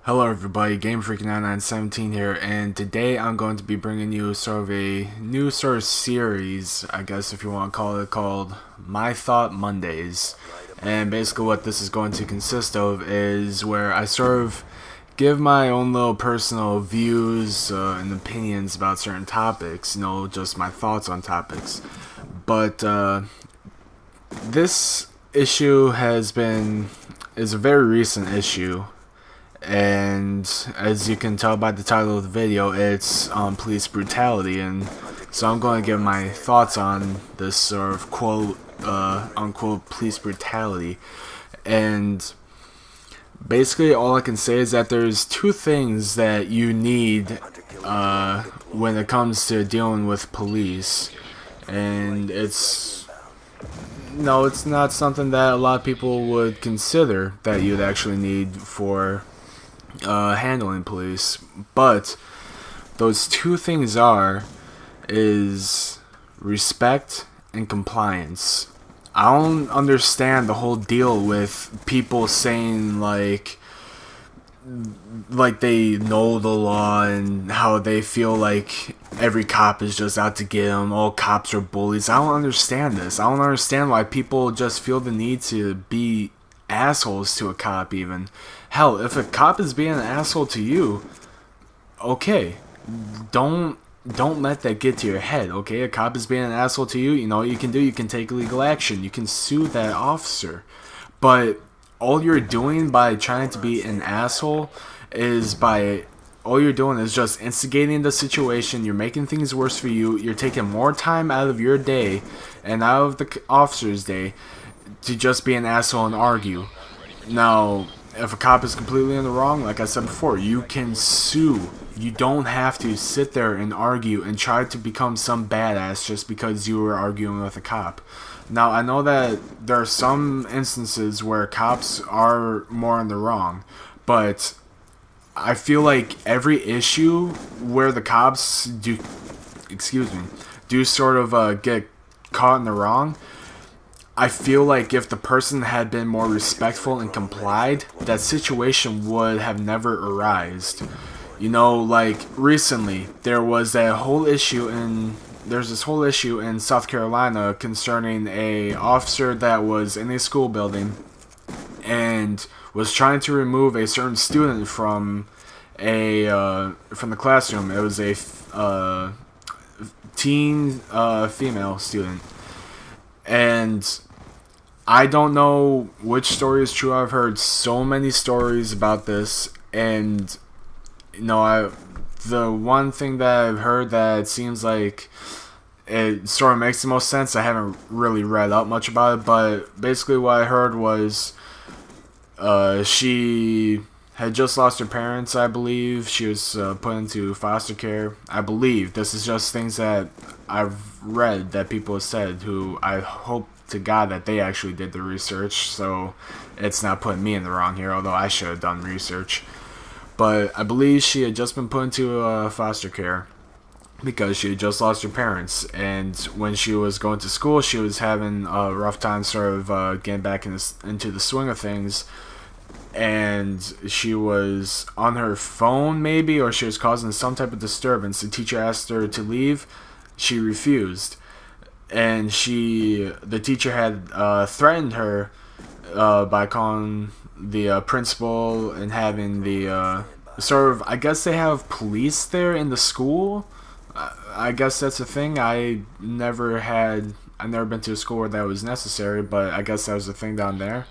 Hello everybody, GameFreak9917 here, and today I'm going to be bringing you sort of a new sort of series, I guess if you want to call it, called My Thought Mondays. And basically what this is going to consist of is where I sort of give my own little personal views and opinions about certain topics, just my thoughts on topics. But this issue is a very recent issue, and as you can tell by the title of the video, it's police brutality, and so I'm going to give my thoughts on this sort of quote unquote police brutality. And basically all I can say is that there's two things that you need when it comes to dealing with police, and it's not something that a lot of people would consider that you'd actually need for handling police, but those two things is respect and compliance. I don't understand the whole deal with people saying like they know the law and how they feel like every cop is just out to get them. All cops are bullies. I don't understand this. I don't understand why people just feel the need to be assholes to a cop. Even hell, if a cop is being an asshole to you, okay, don't let that get to your head. Okay, a cop is being an asshole to you, you know what you can do? You can take legal action. You can sue that officer. But all you're doing by trying to be an asshole is by all you're doing is just instigating the situation. You're making things worse for you. You're taking more time out of your day and out of the officer's day to just be an asshole and argue. Now, if a cop is completely in the wrong, like I said before, you can sue. You don't have to sit there and argue and try to become some badass just because you were arguing with a cop. Now, I know that there are some instances where cops are more in the wrong, but I feel like every issue where the cops do sort of get caught in the wrong, I feel like if the person had been more respectful and complied, that situation would have never arisen. You know, like recently there's this whole issue in South Carolina concerning a officer that was in a school building and was trying to remove a certain student from the classroom. It was a teen female student, and I don't know which story is true. I've heard so many stories about this, and the one thing that I've heard that seems like it sort of makes the most sense. I haven't really read up much about it, but basically what I heard was she had just lost her parents, I believe. She was put into foster care, I believe. This is just things that I've read that people have said, who I hope to God that they actually did the research, so it's not putting me in the wrong here, although I should have done research. But I believe she had just been put into foster care because she had just lost her parents, and when she was going to school, she was having a rough time sort of getting back into the swing of things, and she was on her phone maybe, or she was causing some type of disturbance. The teacher asked her to leave. She refused, and the teacher had threatened her by calling the principal and having the sort of, I guess they have police there in the school. I guess that's a thing. I've never been to a school where that was necessary, but I guess that was a thing down there.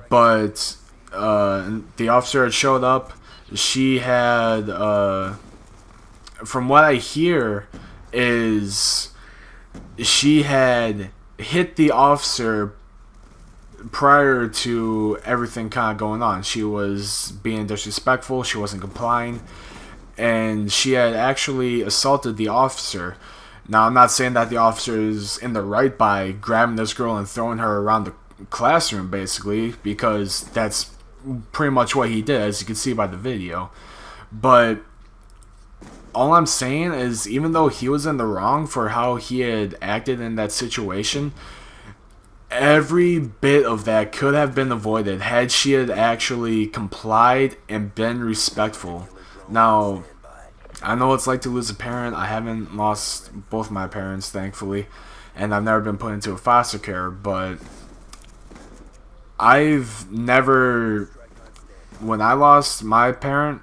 But the officer had showed up. She had, from what I hear, is she had hit the officer prior to everything kind of going on. She was being disrespectful. She wasn't complying, and she had actually assaulted the officer. Now, I'm not saying that the officer is in the right by grabbing this girl and throwing her around the classroom, basically, because that's pretty much what he did, as you can see by the video. But all I'm saying is, even though he was in the wrong for how he had acted in that situation, every bit of that could have been avoided had she had actually complied and been respectful. Now, I know what it's like to lose a parent. I haven't lost both my parents, thankfully, and I've never been put into a foster care, but I've never, when I lost my parent,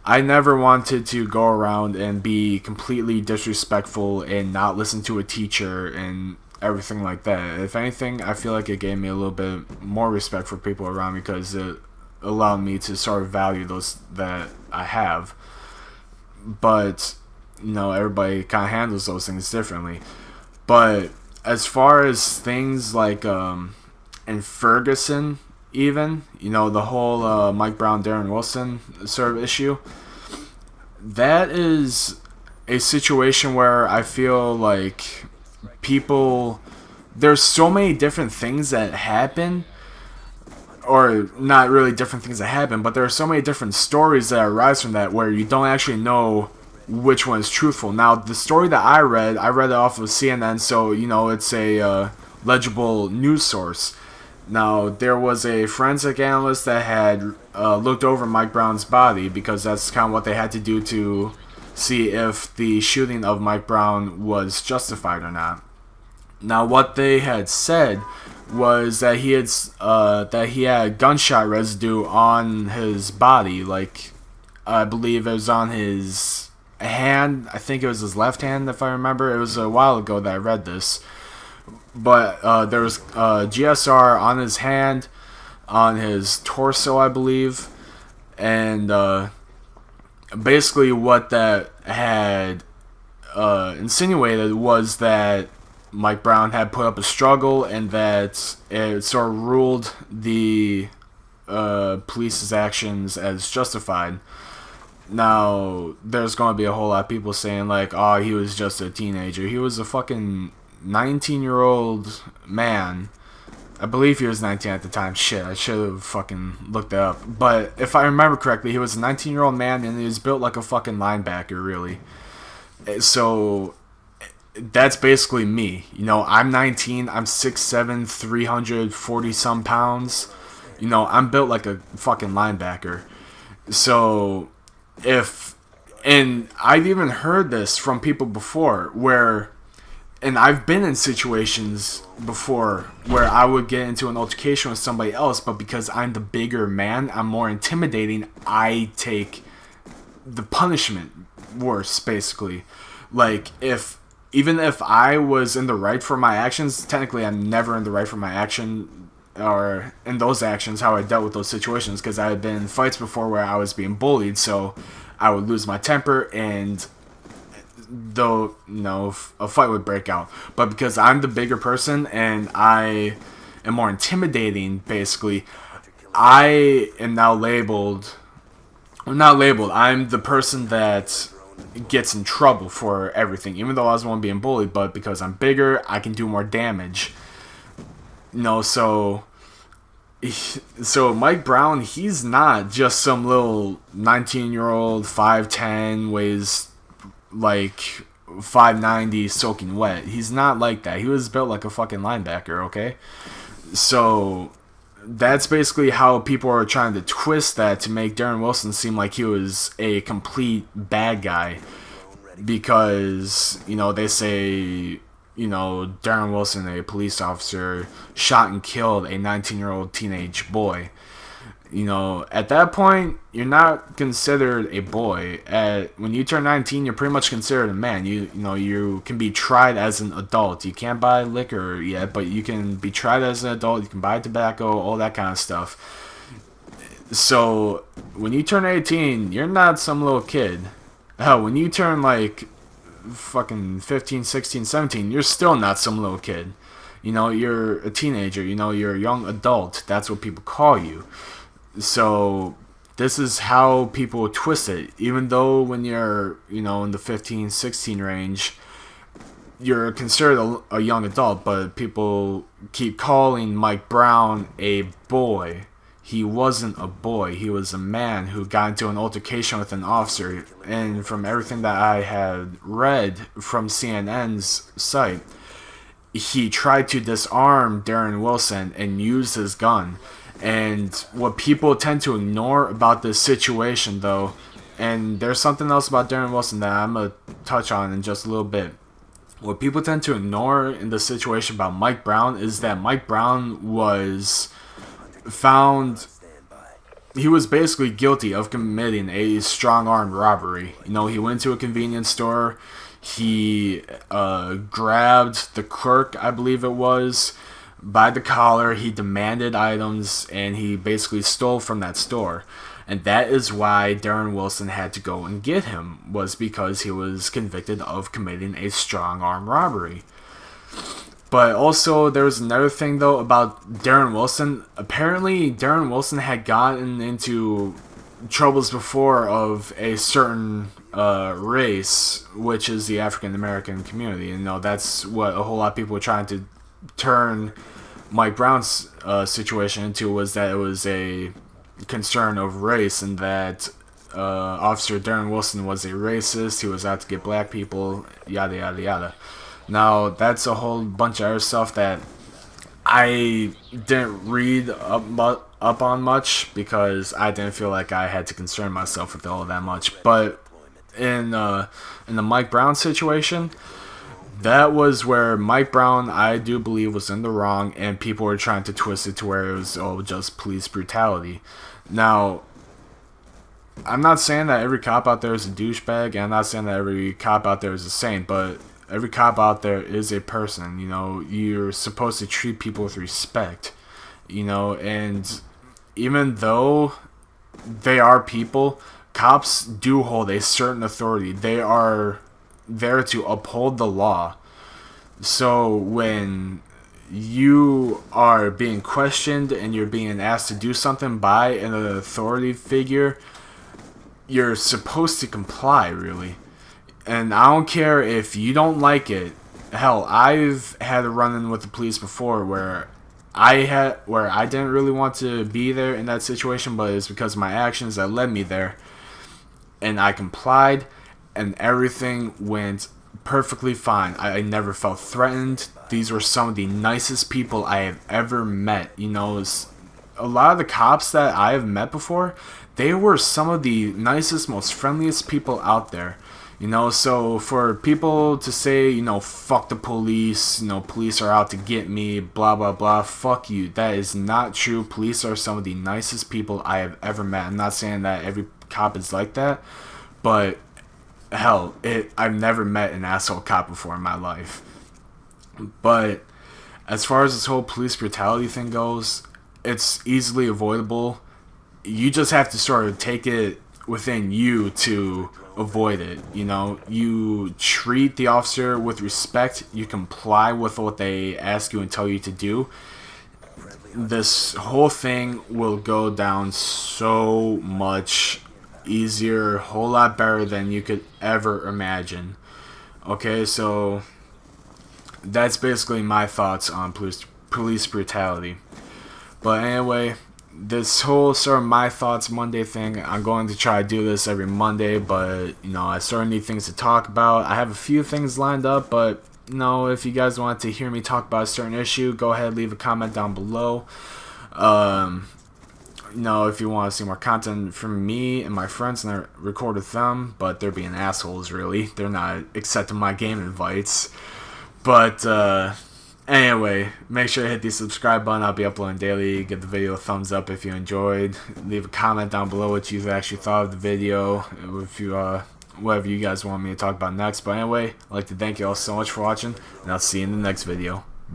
I never wanted to go around and be completely disrespectful and not listen to a teacher and everything like that. If anything, I feel like it gave me a little bit more respect for people around me because it allowed me to sort of value those that I have. But, everybody kind of handles those things differently. But as far as things like in Ferguson, even, the whole Mike Brown, Darren Wilson sort of issue, that is a situation where I feel like there's so many different things that happen, or not really different things that happen, but there are so many different stories that arise from that where you don't actually know which one is truthful. Now, the story that I read it off of CNN, so, it's a legible news source. Now, there was a forensic analyst that had looked over Mike Brown's body because that's kind of what they had to do to see if the shooting of Mike Brown was justified or not. Now, what they had said was that he had gunshot residue on his body. Like, I believe it was on his hand. I think it was his left hand, if I remember. It was a while ago that I read this. But there was GSR on his hand, on his torso, I believe. And basically what that had insinuated was that Mike Brown had put up a struggle and that it sort of ruled the police's actions as justified. Now, there's going to be a whole lot of people saying, like, oh, he was just a teenager. He was a fucking 19-year-old man. I believe he was 19 at the time. Shit, I should have fucking looked it up. But if I remember correctly, he was a 19-year-old man and he was built like a fucking linebacker, really. So that's basically me. I'm 19, I'm 6'7", 340 some pounds. I'm built like a fucking linebacker. So and I've even heard this from people before and I've been in situations before where I would get into an altercation with somebody else, but because I'm the bigger man, I'm more intimidating, I take the punishment worse, basically. Like, even if I was in the right for my actions, technically I'm never in the right for my action, or in those actions, how I dealt with those situations, because I had been in fights before where I was being bullied, so I would lose my temper, and a fight would break out. But because I'm the bigger person and I am more intimidating, basically, I am now labeled, well, not labeled, I'm the person that gets in trouble for everything, even though I was the one being bullied, but because I'm bigger, I can do more damage. So Mike Brown, he's not just some little 19-year-old, 5'10", weighs like 590 soaking wet. He's not like that. He was built like a fucking linebacker, okay? So that's basically how people are trying to twist that to make Darren Wilson seem like he was a complete bad guy, because they say Darren Wilson, a police officer, shot and killed a 19-year-old teenage boy. At that point, you're not considered a boy. When you turn 19, you're pretty much considered a man. You can be tried as an adult. You can't buy liquor yet, but you can be tried as an adult. You can buy tobacco, all that kind of stuff. So when you turn 18, you're not some little kid. Hell, when you turn like fucking 15, 16, 17, you're still not some little kid. You're a teenager. You're a young adult. That's what people call you. So this is how people twist it. Even though when you're, in the 15, 16 range, you're considered a young adult, but people keep calling Mike Brown a boy. He wasn't a boy. He was a man who got into an altercation with an officer. And from everything that I had read from CNN's site, he tried to disarm Darren Wilson and use his gun. And what people tend to ignore about this situation, though, and there's something else about Darren Wilson that I'm going to touch on in just a little bit. What people tend to ignore in the situation about Mike Brown is that Mike Brown was found, he was basically guilty of committing a strong-arm robbery. You know, he went to a convenience store, he grabbed the clerk, I believe it was, by the collar, he demanded items, and he basically stole from that store. And that is why Darren Wilson had to go and get him, was because he was convicted of committing a strong-arm robbery. But also, there was another thing, though, about Darren Wilson. Apparently, Darren Wilson had gotten into troubles before of a certain race, which is the African American community. You know, that's what a whole lot of people were trying to turn Mike Brown's situation into, was that it was a concern of race, and that Officer Darren Wilson was a racist, he was out to get black people, yada yada yada. Now, that's a whole bunch of other stuff that I didn't read up on much, because I didn't feel like I had to concern myself with all that much. But in the Mike Brown situation, that was where Mike Brown, I do believe, was in the wrong, and people were trying to twist it to where it was, oh, just police brutality. Now, I'm not saying that every cop out there is a douchebag, and I'm not saying that every cop out there is a saint, but every cop out there is a person. You know, you're supposed to treat people with respect, you know, and even though they are people, cops do hold a certain authority. They are there to uphold the law. So when you are being questioned and you're being asked to do something by an authority figure, you're supposed to comply, really. And I don't care if you don't like it. Hell, I've had a run-in with the police before where I didn't really want to be there in that situation, but it's because of my actions that led me there. And I complied, and everything went perfectly fine. I never felt threatened. These were some of the nicest people I have ever met. You know, a lot of the cops that I have met before, they were some of the nicest, most friendliest people out there. You know, so for people to say, you know, fuck the police, you know, police are out to get me, blah, blah, blah, fuck you. That is not true. Police are some of the nicest people I have ever met. I'm not saying that every cop is like that, but hell, I've never met an asshole cop before in my life. But as far as this whole police brutality thing goes, it's easily avoidable. You just have to sort of take it within you to avoid it. You know, you treat the officer with respect, you comply with what they ask you and tell you to do. This whole thing will go down so much easier, a whole lot better than you could ever imagine. Okay, so that's basically my thoughts on police brutality. But anyway, this whole sort of my thoughts Monday thing, I'm going to try to do this every Monday, but you know, I sort of need things to talk about. I have a few things lined up, but you know, if you guys want to hear me talk about a certain issue, go ahead, leave a comment down below. You know, if you want to see more content from me and my friends, and I record with them, but they're being assholes, really. They're not accepting my game invites. But anyway, make sure to hit the subscribe button. I'll be uploading daily. Give the video a thumbs up if you enjoyed. Leave a comment down below what you actually thought of the video. If you whatever you guys want me to talk about next. But anyway, I'd like to thank you all so much for watching, and I'll see you in the next video.